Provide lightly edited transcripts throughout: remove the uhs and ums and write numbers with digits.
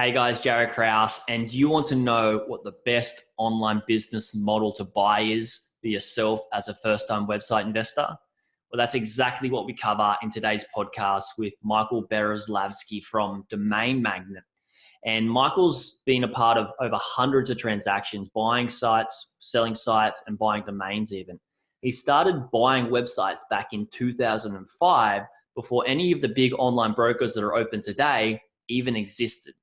Hey guys, Jaryd Krause, and do you want to know what the best online business model to buy is for yourself as a first-time website investor? Well, that's exactly what we cover in today's podcast with Michael Bereslavsky from Domain Magnet. And Michael's been a part of over hundreds of transactions, buying sites, selling sites, and buying domains even. He started buying websites back in 2005 before any of the big online brokers that are open today even existed.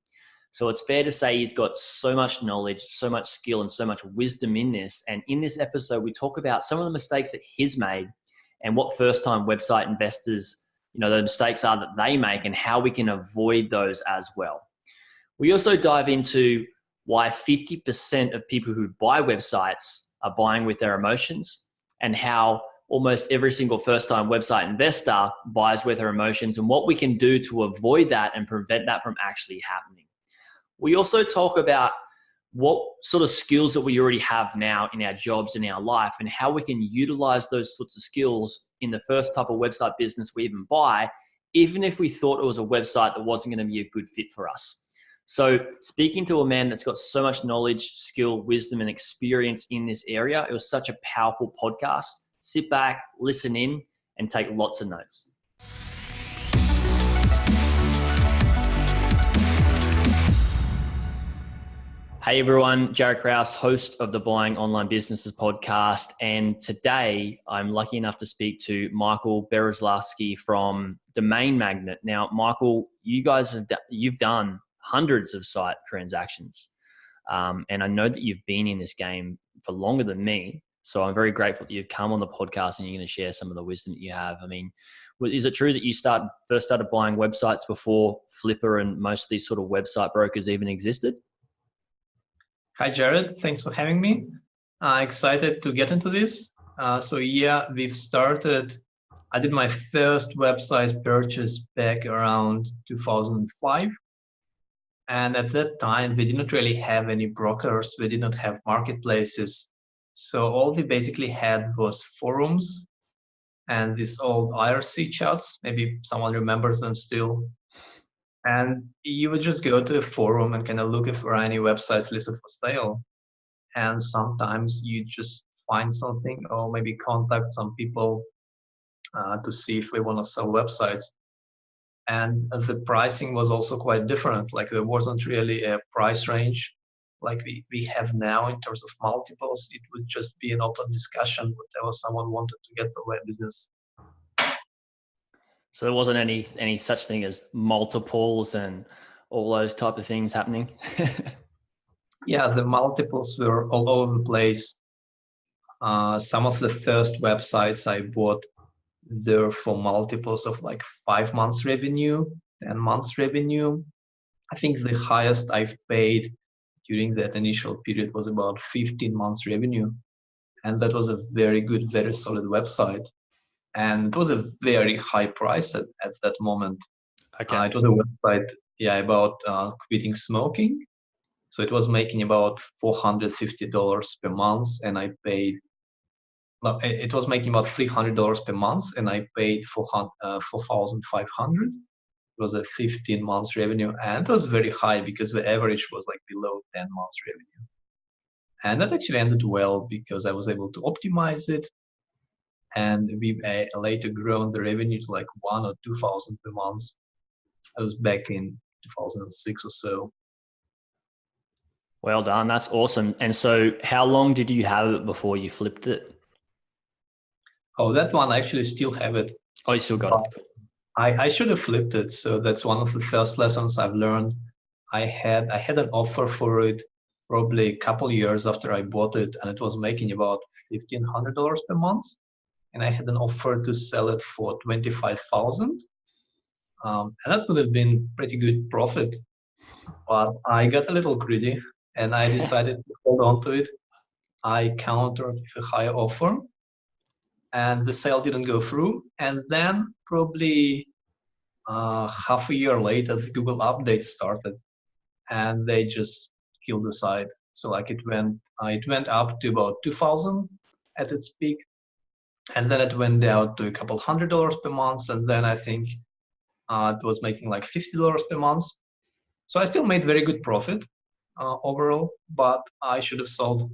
So it's fair to say he's got so much knowledge, so much skill, and so much wisdom in this. And in this episode, we talk about some of the mistakes that he's made and what first-time website investors, the mistakes are that they make and how we can avoid those as well. We also dive into why 50% of people who buy websites are buying with their emotions and how almost every single first-time website investor buys with their emotions and what we can do to avoid that and prevent that from actually happening. We also talk about what sort of skills that we already have now in our jobs and our life and how we can utilize those sorts of skills in the first type of website business we even buy, even if we thought it was a website that wasn't going to be a good fit for us. So speaking to a man that's got so much knowledge, skill, wisdom, and experience in this area, it was such a powerful podcast. Sit back, listen in, and take lots of notes. Hey everyone, Jaryd Krause, host of the Buying Online Businesses podcast. And today I'm lucky enough to speak to Michael Bereslavsky from Domain Magnet. Now, Michael, you've done hundreds of site transactions. And I know that you've been in this game for longer than me. So I'm very grateful that you've come on the podcast and you're going to share some of the wisdom that you have. I mean, is it true that you first started buying websites before Flipper and most of these sort of website brokers even existed? Hi, Jaryd. Thanks for having me. Excited to get into this. We've started. I did my first website purchase back around 2005. And at that time, we did not really have any brokers. We did not have marketplaces. So all we basically had was forums and these old IRC chats. Maybe someone remembers them still. And you would just go to a forum and kind of look for any websites listed for sale. And sometimes you just find something or maybe contact some people to see if they want to sell websites. And the pricing was also quite different. Like there wasn't really a price range like we have now in terms of multiples. It would just be an open discussion, whatever someone wanted to get the web business. So there wasn't any such thing as multiples and all those type of things happening? Yeah, the multiples were all over the place. Some of the first websites I bought, they're for multiples of like 5 months revenue, 10 months revenue. I think the highest I've paid during that initial period was about 15 months revenue. And that was a very good, very solid website. And it was a very high price at that moment. Okay. It was a website, about quitting smoking. So it was making about $450 per month, and I paid. It was making about $300 per month, and I paid $4,500. It was a 15 months revenue, and it was very high because the average was like below 10 months revenue. And that actually ended well because I was able to optimize it. And we've later grown the revenue to like 1,000 or 2,000 per month. I was back in 2006 or so. Well done. That's awesome. And so how long did you have it before you flipped it? Oh, that one, I actually still have it. Oh, you still got it. I should have flipped it. So that's one of the first lessons I've learned. I had an offer for it probably a couple years after I bought it, and it was making about $1,500 per month. And I had an offer to sell it for $25,000. And that would have been pretty good profit. But I got a little greedy and I decided to hold on to it. I countered with a higher offer and the sale didn't go through. And then probably half a year later, the Google update started and they just killed the site. So like it went up to about 2,000 at its peak. And then it went down to a couple $100 per month. And then I think it was making like $50 per month. So I still made very good profit overall, but I should have sold.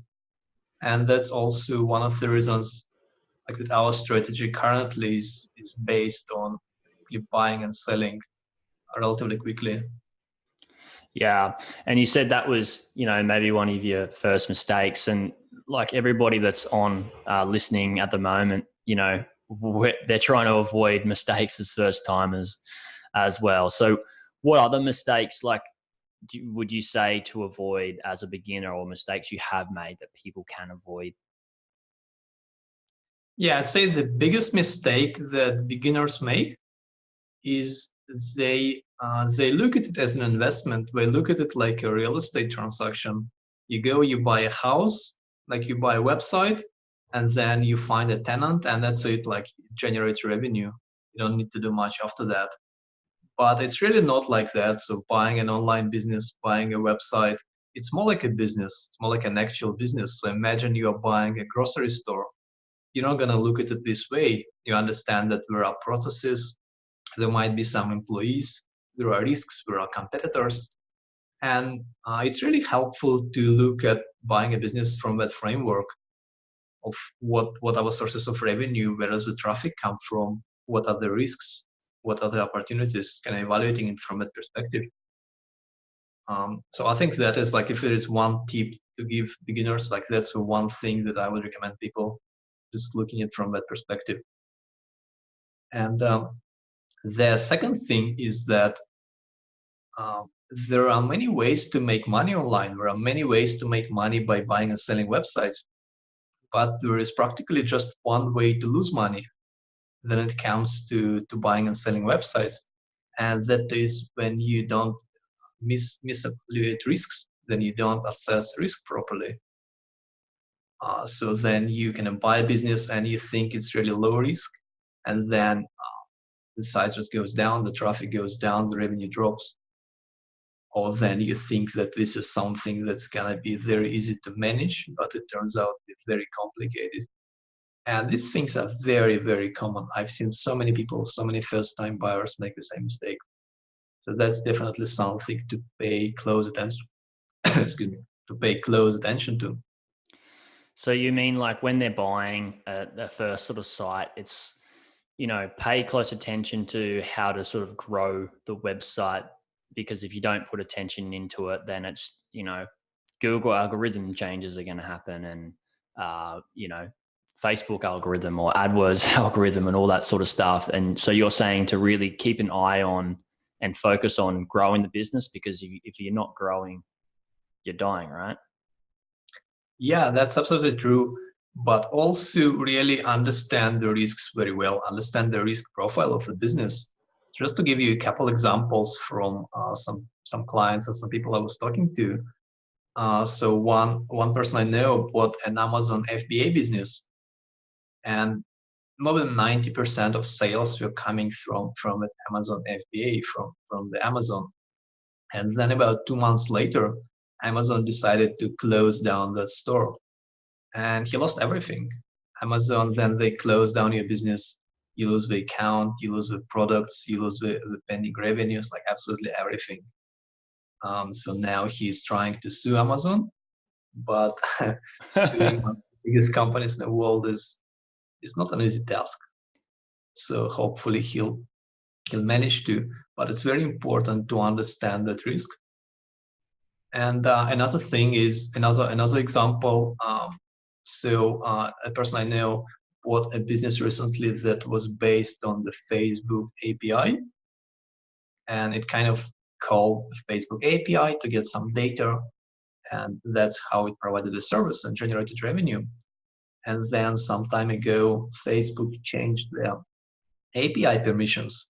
And that's also one of the reasons like that our strategy currently is based on you buying and selling relatively quickly. Yeah. And you said that was, maybe one of your first mistakes. And like everybody that's on listening at the moment, they're trying to avoid mistakes as first timers as well. So what other mistakes would you say to avoid as a beginner, or mistakes you have made that people can avoid? Yeah, I'd say the biggest mistake that beginners make is they look at it as an investment. They look at it like a real estate transaction. You go, you buy a house, like you buy a website, and then you find a tenant, and that's it. Like it generates revenue. You don't need to do much after that. But it's really not like that. So buying an online business, buying a website, it's more like a business. It's more like an actual business. So imagine you are buying a grocery store. You're not gonna look at it this way. You understand that there are processes, there might be some employees, there are risks, there are competitors. And it's really helpful to look at buying a business from that framework of what are the sources of revenue, where does the traffic come from, what are the risks, what are the opportunities, kind of evaluating it from that perspective. So I think that is like, if there is one tip to give beginners, like that's the one thing that I would recommend people just looking at from that perspective. And the second thing is that there are many ways to make money online. There are many ways to make money by buying and selling websites, but there is practically just one way to lose money when it comes to buying and selling websites. And that is when you don't misevaluate risks, then you don't assess risk properly. So then you can buy a business and you think it's really low risk, and then the site just goes down, the traffic goes down, the revenue drops. Or then you think that this is something that's gonna be very easy to manage, but it turns out it's very complicated. And these things are very, very common. I've seen so many people, so many first-time buyers make the same mistake. So that's definitely something to pay close attention. Excuse me, to pay close attention to. So you mean like when they're buying the first sort of site, it's, pay close attention to how to sort of grow the website, because if you don't put attention into it, then it's, Google algorithm changes are going to happen, and, Facebook algorithm or AdWords algorithm and all that sort of stuff. And so you're saying to really keep an eye on and focus on growing the business, because if you're not growing, you're dying, right? Yeah, that's absolutely true. But also really understand the risks very well, understand the risk profile of the business. Just to give you a couple examples from some clients and some people I was talking to. So one person I know bought an Amazon FBA business, and more than 90% of sales were coming from an Amazon FBA, from the Amazon. And then about 2 months later, Amazon decided to close down that store, and he lost everything. Amazon, then they close down your business. You lose the account, you lose the products, you lose the pending revenues, like absolutely everything. So now he's trying to sue Amazon, but suing one of the biggest companies in the world is not an easy task. So hopefully he'll manage to, but it's very important to understand that risk. And another thing is another example. A person I know bought a business recently that was based on the Facebook API, and it kind of called the Facebook API to get some data, and that's how it provided the service and generated revenue. And then some time ago, Facebook changed their API permissions,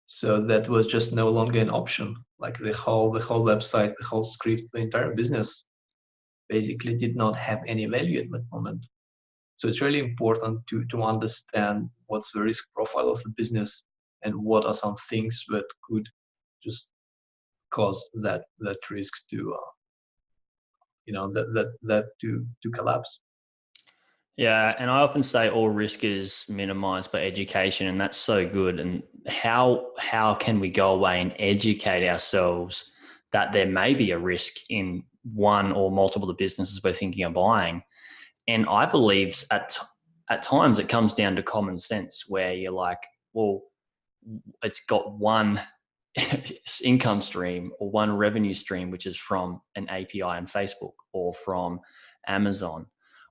so that was just no longer an option. Like the whole website, the whole script, the entire business basically did not have any value at that moment. So it's really important to understand what's the risk profile of the business and what are some things that could just cause that risk to to collapse. Yeah, and I often say all risk is minimized by education, and that's so good. And how can we go away and educate ourselves that there may be a risk in one or multiple of the businesses we're thinking of buying. And I believe at times it comes down to common sense, where you're like, well, it's got one income stream or one revenue stream, which is from an API in Facebook or from Amazon,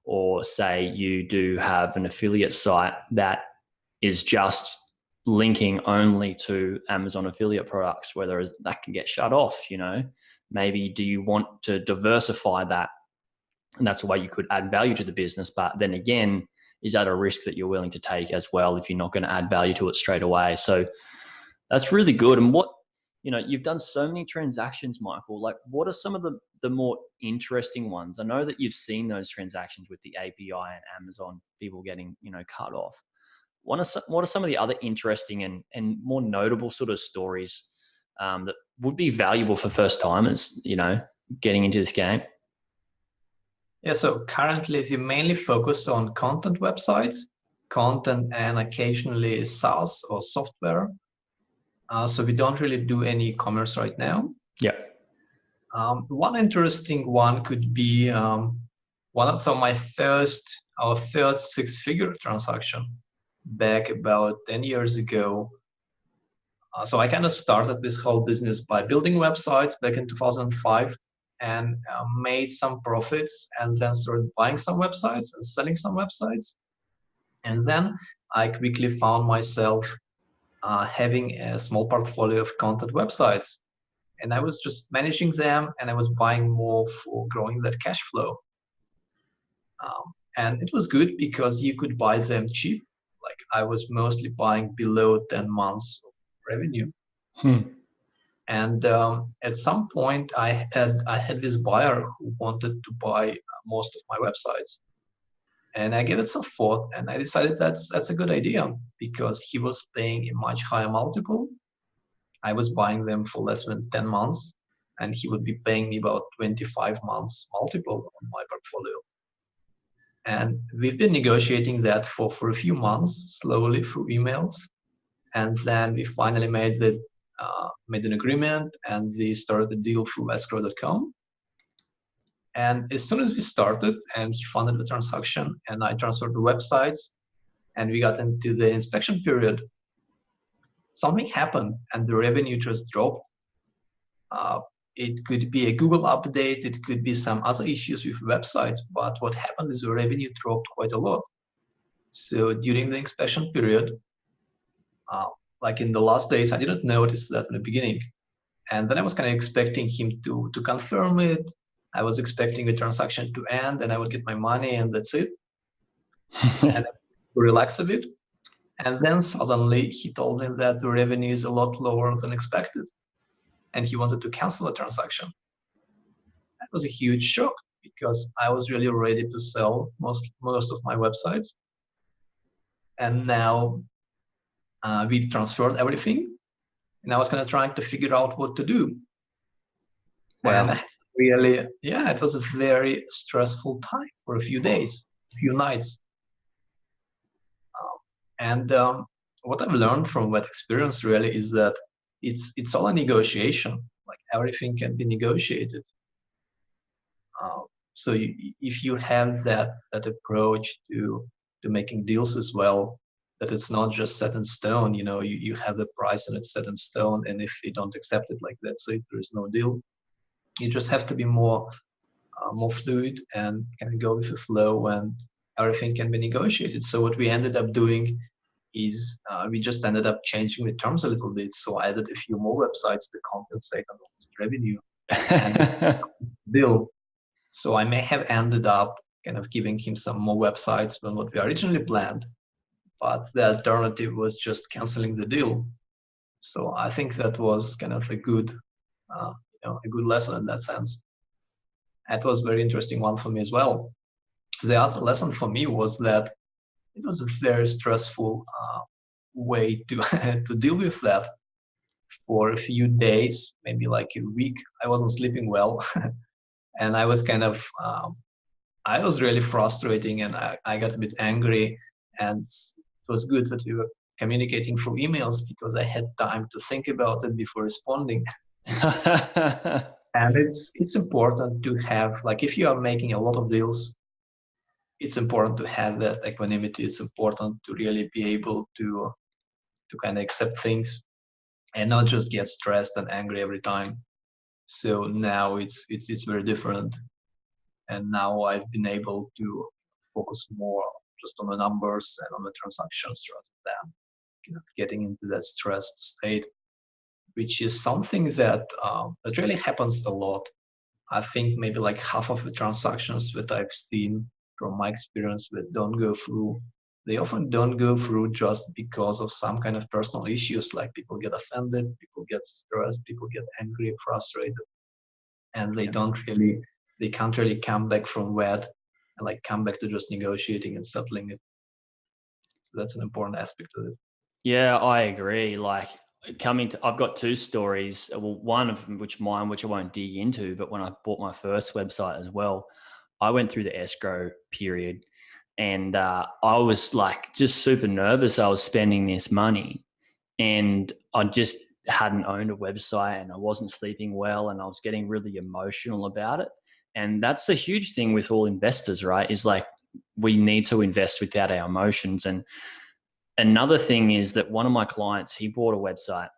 or say you do have an affiliate site that is just linking only to Amazon affiliate products, whether that can get shut off, maybe do you want to diversify that? And that's a way you could add value to the business. But then again, is that a risk that you're willing to take as well if you're not going to add value to it straight away? So that's really good. And you've done so many transactions, Michael. Like, what are some of the more interesting ones? I know that you've seen those transactions with the API and Amazon, people getting, cut off. What are some of the other interesting and more notable sort of stories that would be valuable for first timers, getting into this game? Yeah, so currently we mainly focus on content websites, content and occasionally SaaS or software. So we don't really do any e-commerce right now. Yeah. One interesting one could be our first six-figure transaction back about 10 years ago. So I kind of started this whole business by building websites back in 2005 and made some profits, and then started buying some websites and selling some websites. And then I quickly found myself having a small portfolio of content websites. And I was just managing them, and I was buying more for growing that cash flow. And it was good because you could buy them cheap. Like, I was mostly buying below 10 months of revenue. And at some point, I had this buyer who wanted to buy most of my websites. And I gave it some thought, and I decided that's a good idea, because he was paying a much higher multiple. I was buying them for less than 10 months, and he would be paying me about 25 months multiple on my portfolio. And we've been negotiating that for a few months, slowly through emails. And then we finally made an agreement, and we started the deal through escrow.com. And as soon as we started, and he funded the transaction, and I transferred the websites, and we got into the inspection period, something happened, and the revenue just dropped. It could be a Google update, it could be some other issues with websites, but what happened is the revenue dropped quite a lot. So during the inspection period, like in the last days, I didn't notice that in the beginning. And then I was kind of expecting him to confirm it. I was expecting the transaction to end, and I would get my money, and that's it. And I would relax a bit. And then suddenly he told me that the revenue is a lot lower than expected, and he wanted to cancel the transaction. That was a huge shock, because I was really ready to sell most of my websites. And now we've transferred everything, and I was kind of trying to figure out what to do. Wow. And it was a very stressful time for a few days, a few nights. What I've learned from that experience really is that it's all a negotiation. Like, everything can be negotiated. So if you have that approach to making deals as well, that it's not just set in stone, you have the price and it's set in stone, and if you don't accept it, like, that's it, there is no deal. You just have to be more fluid and kind of go with the flow, and everything can be negotiated. So what we ended up doing is we just ended up changing the terms a little bit. So I added a few more websites to compensate on the revenue and deal. So I may have ended up kind of giving him some more websites than what we originally planned, but the alternative was just canceling the deal. So I think that was kind of a good lesson in that sense. That was a very interesting one for me as well. The other lesson for me was that it was a very stressful way to deal with that. For a few days, maybe like a week, I wasn't sleeping well. And I was kind of, I was really frustrating, and I got a bit angry. And it was good that we were communicating through emails, because I had time to think about it before responding. And it's important to have, like, if you are making a lot of deals, it's important to have that equanimity. It's important to really be able to kind of accept things and not just get stressed and angry every time. So now it's very different, and now I've been able to focus more just on the numbers and on the transactions rather than getting into that stressed state, which is something that really happens a lot. I think maybe like half of the transactions that I've seen from my experience that don't go through, they often don't go through just because of some kind of personal issues, like people get offended, people get stressed, people get angry, frustrated, and they can't really come back from that and like come back to just negotiating and settling it. So that's an important aspect of it. Yeah, I agree. Like I've got two stories. Well, one of which I won't dig into, but when I bought my first website as well, I went through the escrow period, and I was like just super nervous. I was spending this money, and I just hadn't owned a website, and I wasn't sleeping well, and I was getting really emotional about it. And that's a huge thing with all investors, right? Is like we need to invest without our emotions. And another thing is that one of my clients, he bought a website,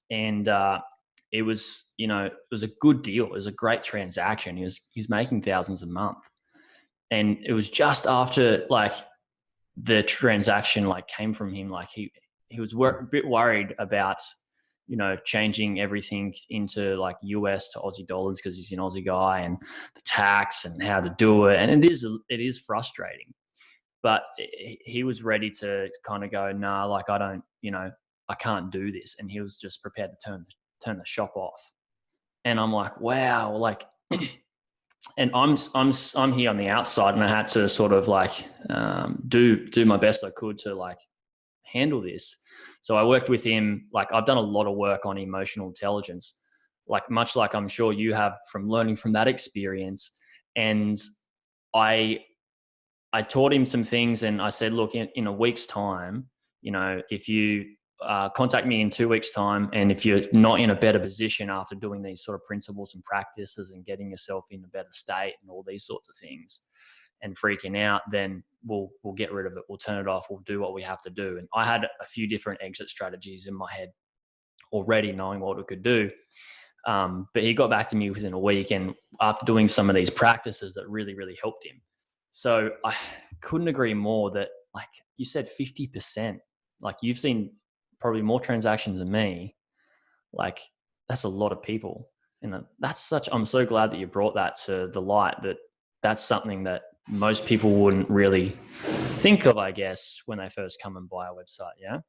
and it was, it was a good deal. It was a great transaction. He's making thousands a month. And it was just after like the transaction like came from him, like he was a bit worried about, changing everything into like US to Aussie dollars because he's an Aussie guy, and the tax and how to do it. And it is frustrating. But he was ready to kind of go, nah, like I don't, I can't do this. And he was just prepared to turn the shop off. And I'm like, wow, like, and I'm here on the outside, and I had to sort of like do my best I could to like handle this. So I worked with him. Like I've done a lot of work on emotional intelligence, like much like I'm sure you have from learning from that experience. And I taught him some things, and I said, look, in a week's time, if you contact me in 2 weeks' time, and if you're not in a better position after doing these sort of principles and practices and getting yourself in a better state and all these sorts of things and freaking out, then we'll get rid of it. We'll turn it off. We'll do what we have to do. And I had a few different exit strategies in my head already, knowing what we could do. But he got back to me within a week, and after doing some of these practices that really, really helped him. So I couldn't agree more that, like you said, 50%, like you've seen probably more transactions than me. Like that's a lot of people. And I'm so glad that you brought that to the light, that that's something that most people wouldn't really think of, I guess, when they first come and buy a website. Yeah.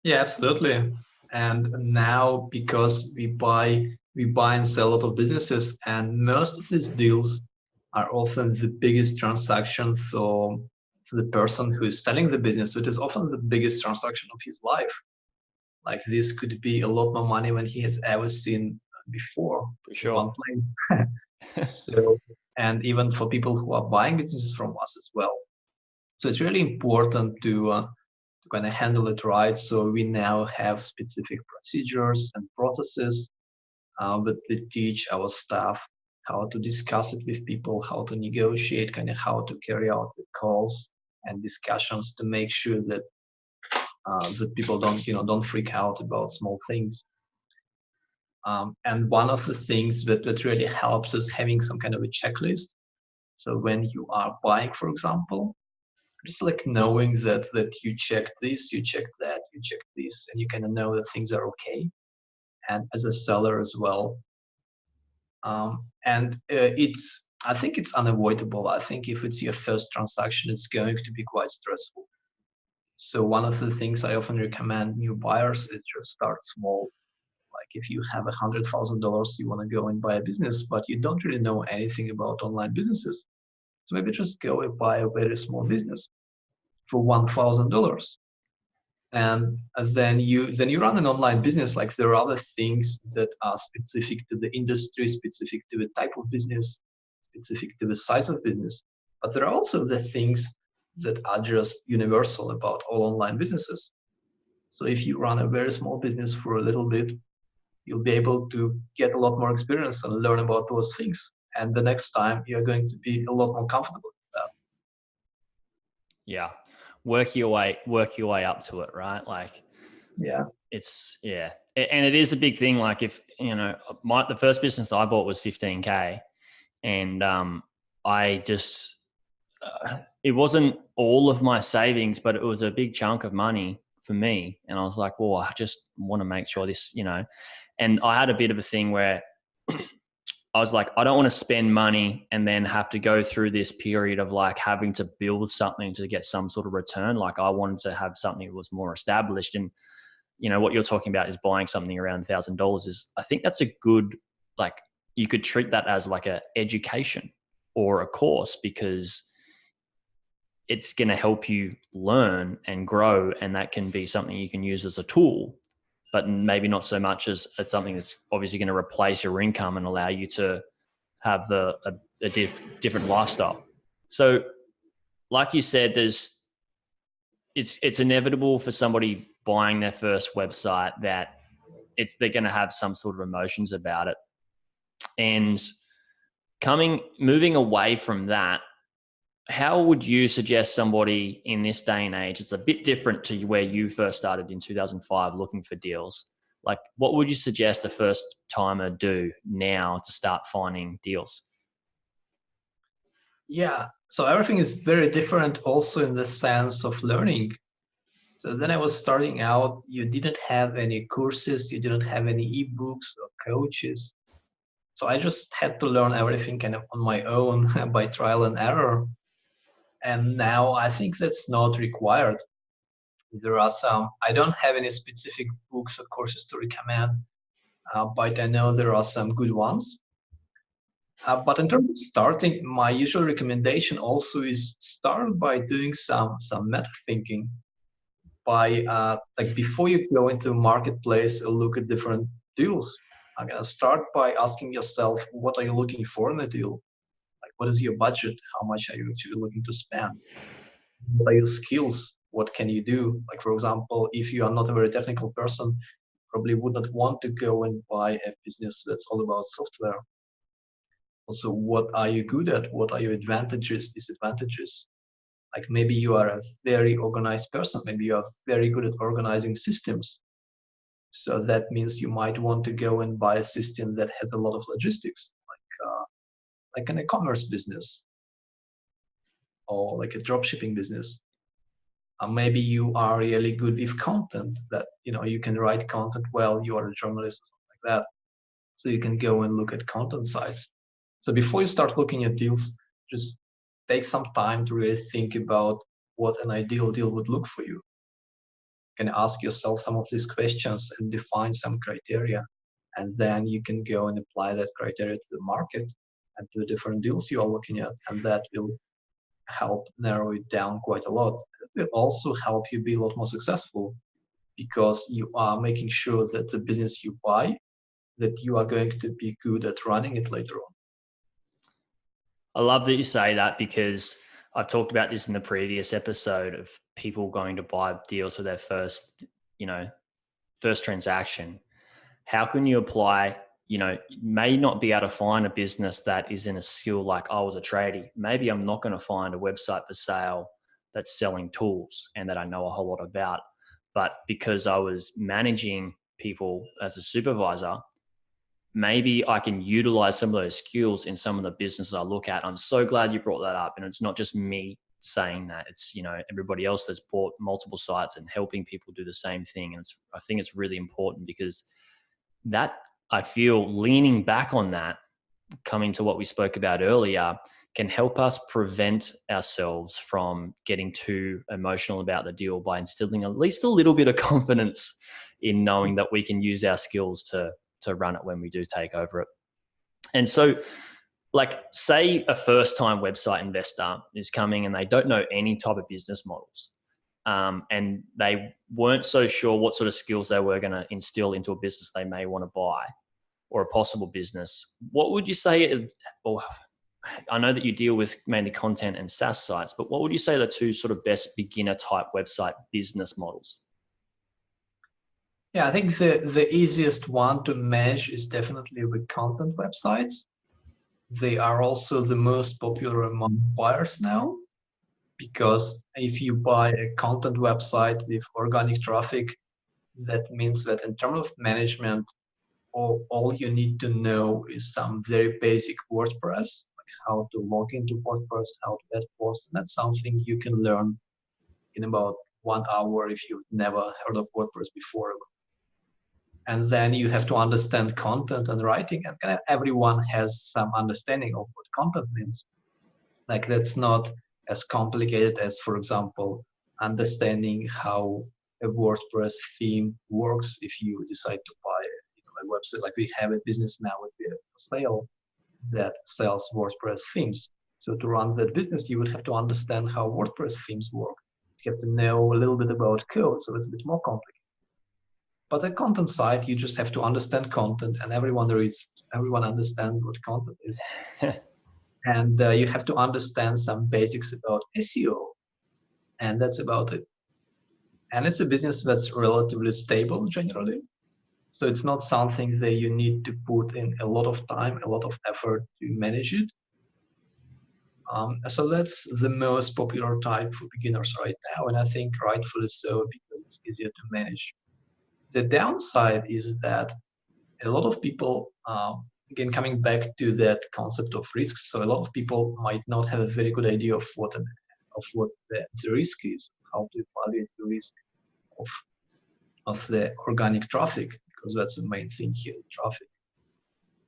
Yeah, absolutely. And now, because we buy and sell a lot of businesses, and most of these deals are often the biggest transaction for the person who is selling the business. So it is often the biggest transaction of his life. Like this could be a lot more money than he has ever seen before For in one sure. place. So, and even for people who are buying businesses from us as well. So it's really important to kind of handle it right. So we now have specific procedures and processes that they teach our staff how to discuss it with people, how to negotiate, kind of how to carry out the calls and discussions to make sure that that people don't freak out about small things. And one of the things that really helps is having some kind of a checklist. So when you are buying, for example, just like knowing that you checked this, you checked that, you checked this, and you kind of know that things are okay. And as a seller as well. And I think it's unavoidable. I think if it's your first transaction, it's going to be quite stressful. So one of the things I often recommend new buyers is just start small. Like if you have $100,000, you want to go and buy a business, but you don't really know anything about online businesses. So maybe just go and buy a very small business for $1,000. And then you run an online business. Like there are other things that are specific to the industry, specific to the type of business, specific to the size of business. But there are also the things that are just universal about all online businesses. So if you run a very small business for a little bit, you'll be able to get a lot more experience and learn about those things. And the next time you're going to be a lot more comfortable with that. Yeah. Work your way up to it, right? Like, Yeah. it's, yeah. And it is a big thing. Like, if, the first business I bought was 15K, and I just, it wasn't all of my savings, but it was a big chunk of money for me. And I was like, well, I just want to make sure this, and I had a bit of a thing where I was like, I don't want to spend money and then have to go through this period of like having to build something to get some sort of return. Like, I wanted to have something that was more established. And, what you're talking about is buying something around $1,000 is, I think that's a good, like, you could treat that as like a education or a course, because it's going to help you learn and grow. And that can be something you can use as a tool, but maybe not so much as something that's obviously going to replace your income and allow you to have a different lifestyle. So like you said, it's inevitable for somebody buying their first website that they're going to have some sort of emotions about it. And moving away from that, how would you suggest somebody in this day and age, it's a bit different to where you first started in 2005 looking for deals. Like, what would you suggest a first timer do now to start finding deals? Yeah. So everything is very different also in the sense of learning. So then I was starting out, you didn't have any courses, you didn't have any ebooks or coaches. So I just had to learn everything kind of on my own by trial and error. And now I think that's not required. There are I don't have any specific books or courses to recommend, but I know there are some good ones. But in terms of starting, my usual recommendation also is start by doing some meta thinking. By like before you go into a marketplace or look at different deals, I'm gonna start by asking yourself, what are you looking for in a deal? Like, what is your budget? How much are you actually looking to spend? What are your skills? What can you do? Like, for example, if you are not a very technical person, probably would not want to go and buy a business that's all about software. Also, what are you good at? What are your advantages, disadvantages? Like, maybe you are a very organized person. Maybe you are very good at organizing systems. So that means you might want to go and buy a system that has a lot of logistics, like an e-commerce business or like a drop shipping business. Maybe you are really good with content, that you can write content well, you are a journalist or something like that. So you can go and look at content sites. So before you start looking at deals, just take some time to really think about what an ideal deal would look for you. You can ask yourself some of these questions and define some criteria. And then you can go and apply that criteria to the market and to the different deals you are looking at. And that will help narrow it down quite a lot. It will also help you be a lot more successful, because you are making sure that the business you buy, that you are going to be good at running it later on. I love that you say that, because I've talked about this in the previous episode of people going to buy deals for their first transaction. How can you apply, you may not be able to find a business that is in a skill like I was a tradie. Maybe I'm not going to find a website for sale that's selling tools and that I know a whole lot about. But because I was managing people as a supervisor, maybe I can utilize some of those skills in some of the businesses I look at. I'm so glad you brought that up. And it's not just me saying that, it's, everybody else that's bought multiple sites and helping people do the same thing. And I think it's really important, because that, I feel, leaning back on that, coming to what we spoke about earlier, can help us prevent ourselves from getting too emotional about the deal by instilling at least a little bit of confidence in knowing that we can use our skills to run it when we do take over it. And so, like, say a first-time website investor is coming and they don't know any type of business models, and they weren't so sure what sort of skills they were going to instill into a business they may want to buy, or a possible business. What would you say, or I know that you deal with mainly content and SaaS sites, but what would you say are the two sort of best beginner type website business models? Yeah, I think the easiest one to manage is definitely the content websites. They are also the most popular among buyers now, because if you buy a content website with organic traffic, that means that in terms of management, all you need to know is some very basic WordPress, like how to log into WordPress, how to add posts. And that's something you can learn in about 1 hour if you've never heard of WordPress before. And then you have to understand content and writing, and kind of everyone has some understanding of what content means. Like that's not as complicated as, for example, understanding how a WordPress theme works if you decide to buy a website. Like we have a business now with a sale that sells WordPress themes. So to run that business, you would have to understand how WordPress themes work. You have to know a little bit about code, so it's a bit more complicated. But the content side, you just have to understand content, and everyone reads, everyone understands what content is. And you have to understand some basics about SEO, and that's about it. And it's a business that's relatively stable generally. So it's not something that you need to put in a lot of time, a lot of effort to manage it. So that's the most popular type for beginners right now, and I think rightfully so, because it's easier to manage. The downside is that a lot of people, again, coming back to that concept of risks, so a lot of people might not have a very good idea of what the risk is, how to evaluate the risk of the organic traffic, because that's the main thing here, traffic.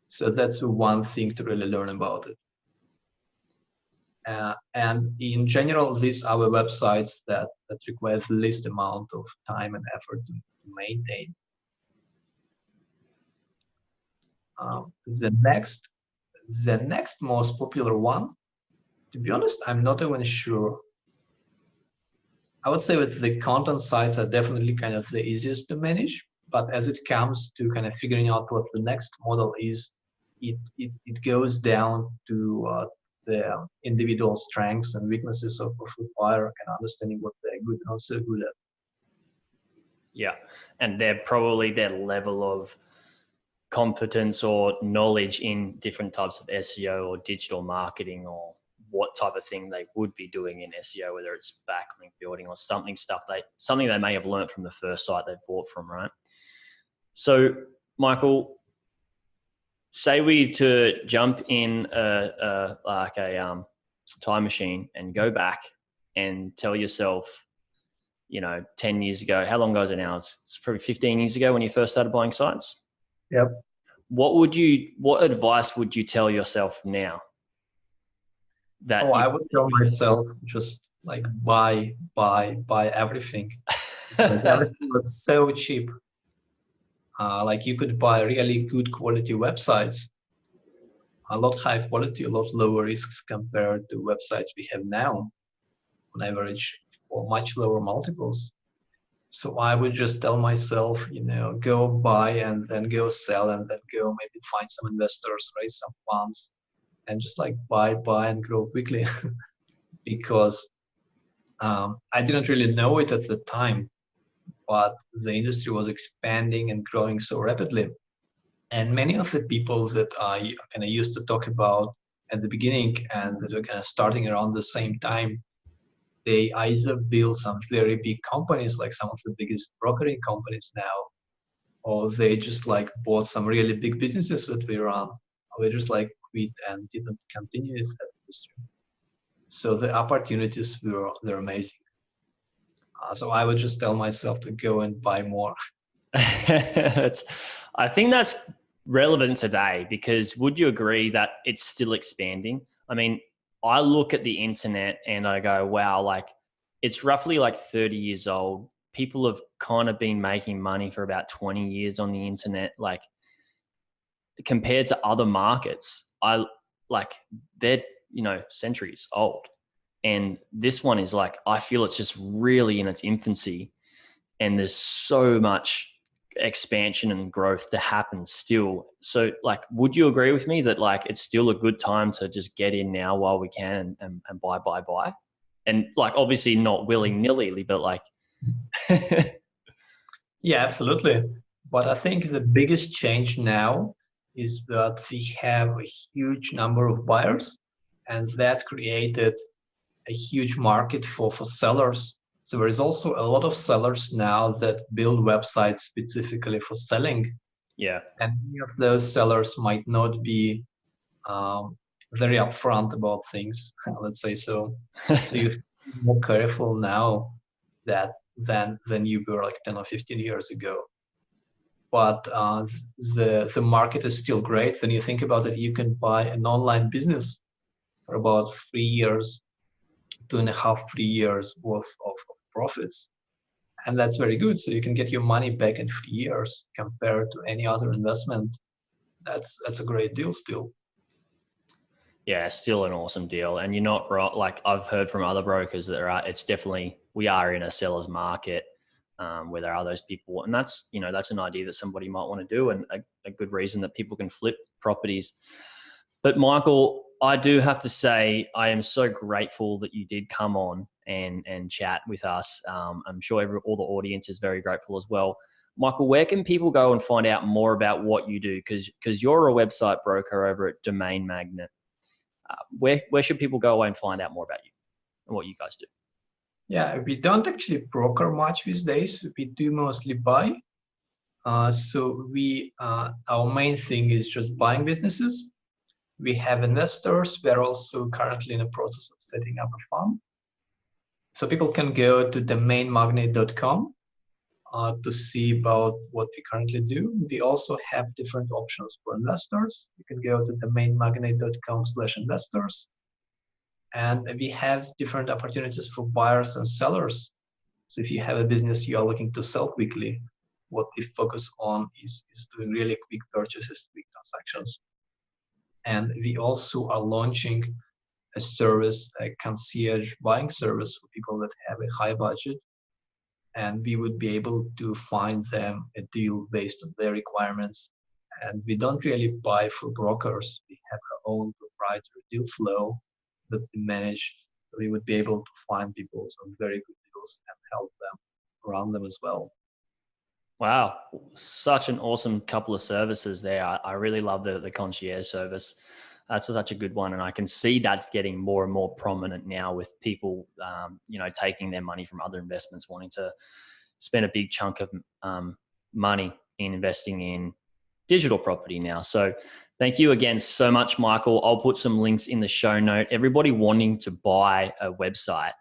So that's one thing to really learn about it. And in general, these are the websites that require the least amount of time and effort to maintain. The next most popular one, to be honest, I'm not even sure. I would say that the content sites are definitely kind of the easiest to manage, but as it comes to kind of figuring out what the next model is, it goes down to the individual strengths and weaknesses of a buyer and understanding what they're good and not so good at. Yeah, and they're probably their level of competence or knowledge in different types of SEO or digital marketing, or what type of thing they would be doing in SEO, whether it's backlink building or something they may have learned from the first site they bought from, right? So, Michael, say we to jump in a time machine and go back and tell yourself, 10 years ago, how long ago is it now? It's probably 15 years ago when you first started buying sites. Yep. What advice would you tell yourself now? I would tell myself just like buy everything. Because everything was so cheap. Like you could buy really good quality websites, a lot high quality, a lot lower risks compared to websites we have now on average, for much lower multiples. So I would just tell myself, go buy and then go sell and then go maybe find some investors, raise some funds, and just like buy and grow quickly. Because I didn't really know it at the time, but the industry was expanding and growing so rapidly. And many of the people that I kind of used to talk about at the beginning and that were kind of starting around the same time, they either build some very big companies, like some of the biggest brokering companies now, or they just like bought some really big businesses that we run, or they just like quit and didn't continue with that industry. So the opportunities they're amazing. So I would just tell myself to go and buy more. I think that's relevant today, because would you agree that it's still expanding? I mean, I look at the internet and I go, wow, like it's roughly like 30 years old. People have kind of been making money for about 20 years on the internet. Like compared to other markets, they're, centuries old. And this one is like, I feel it's just really in its infancy, and there's so much expansion and growth to happen still. So like, would you agree with me that like, it's still a good time to just get in now while we can and buy? And like, obviously not willy-nilly, but like, Yeah, absolutely. But I think the biggest change now is that we have a huge number of buyers, and that created a huge market for sellers. So there is also a lot of sellers now that build websites specifically for selling. Yeah. And many of those sellers might not be um, very upfront about things, let's say so. So you're more careful now that than you were like 10 or 15 years ago. But the market is still great. When you think about it, you can buy an online business for about 3 years, 2.5, 3 years worth of profits. And that's very good. So you can get your money back in 3 years compared to any other investment. That's a great deal still. Yeah, still an awesome deal. And you're not right. Like I've heard from other brokers that it's definitely, we are in a seller's market where there are those people. And that's, that's an idea that somebody might want to do, and a good reason that people can flip properties. But Michael, I do have to say, I am so grateful that you did come on and chat with us. I'm sure all the audience is very grateful as well. Michael, where can people go and find out more about what you do? Because you're a website broker over at Domain Magnet. Where should people go away and find out more about you and what you guys do? Yeah, we don't actually broker much these days. We do mostly buy. So our main thing is just buying businesses. We have investors. We're also currently in the process of setting up a fund. So people can go to domainmagnet.com to see about what we currently do. We also have different options for investors. You can go to domainmagnet.com/investors. And we have different opportunities for buyers and sellers. So if you have a business you are looking to sell quickly, what we focus on is doing really quick purchases, quick transactions. And we also are launching a service, a concierge buying service for people that have a high budget. And we would be able to find them a deal based on their requirements. And we don't really buy for brokers. We have our own proprietary deal flow that we manage. We would be able to find people some very good deals and help them run them as well. Wow, such an awesome couple of services there. I really love the concierge service. That's such a good one, and I can see that's getting more and more prominent now with people, taking their money from other investments, wanting to spend a big chunk of money in investing in digital property now. So thank you again so much, Michael. I'll put some links in the show note. Everybody wanting to buy a website,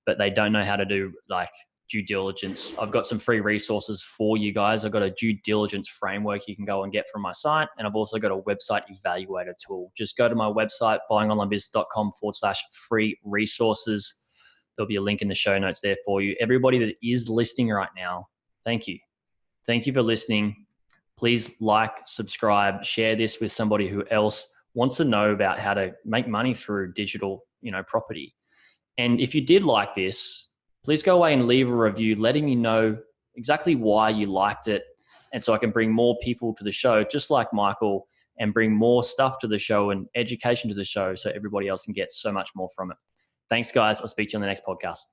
but they don't know how to do like due diligence, I've got some free resources for you guys. I've got a due diligence framework you can go and get from my site. And I've also got a website evaluator tool. Just go to my website, buyingonlinebusiness.com/free resources. There'll be a link in the show notes there for you. Everybody that is listening right now, thank you. Thank you for listening. Please like, subscribe, share this with somebody who else wants to know about how to make money through digital, property. And if you did like this, please go away and leave a review letting me know exactly why you liked it. And so I can bring more people to the show, just like Michael, and bring more stuff to the show and education to the show so everybody else can get so much more from it. Thanks, guys. I'll speak to you on the next podcast.